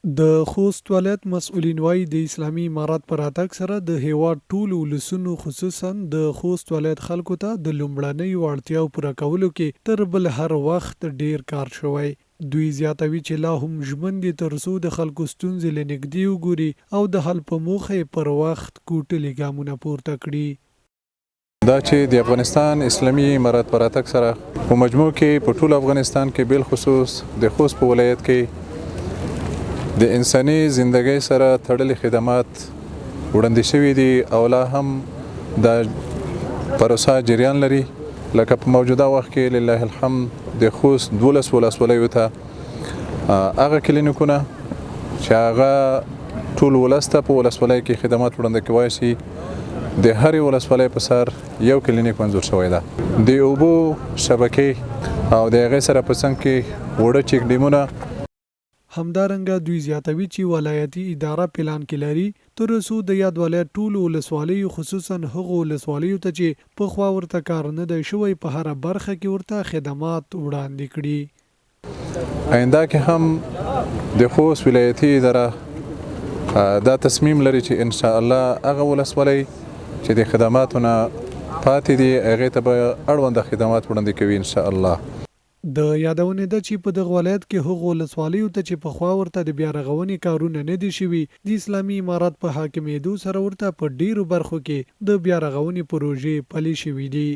د خوست ولایت مسؤلین وایي د اسلامي امارات په راتګ سره د هیواد ټولو ولسونو خصوصا د خوست ولایت خلکو ته د لومړنیو اړتیاو پوره کولو کې تر بل هر وخت ډیر کار شوی. دوی زیاتوي چې لا هم ژمن دي ترڅو د خلکو ستونزې له نږدې وګوري او د حل په موخه پر وخت کوټلي ګامونه پورته کړي. دا چې د افغانستان اسلامي امارات په راتګ سره په مجموع کې په ټول افغانستان کې بل خصوص د خوست په ولایت کې د انساني زندګۍ سره تړلي خدمات وړاندې شوي دي او لا هم د پروسه جریان لري. لکه په موجوده وخت کې لله الحمد د خوست 12 ولسوالیو ته هغه کلینیکونه چې هغه ټول ولس ته په ولسوالۍ کې خدمات وړاندې کوي شي د هرې ولسوالۍ په سر یو کلینیک منظور شوی ده. د اوبو شبکې او د هغې سره په څنګ کې وړه چیک ډیمونه. همدارنګه دوی زیاتوي چې ولایتي اداره پلان کې لري تر څو د یاد ولایت ټولو ولسوالیو خصوصا هغو ولسوالیو ته چې پخوا ورته کار نه دی شوی په هره برخه کې ورته خدمات وړاندې کړي. آینده کې هم د خوست ولایتي اداره دا تصمیم لري چې ان شاء الله هغه ولسوالۍ چې د خدماتونه پاتې دي هغې ته به اړونده خدمات وړاندې کوي ان شاء الله. د یادونه ده چې په دغه ولایت کې هغو ولسوالیو ته چې پخوا ورته د بیا رغونې کارونه نه دي شوي د اسلامي امارات په حاکمېدو سره ورته په ډیرو برخو کې د بیا رغونې پروژې پلي شوي دي.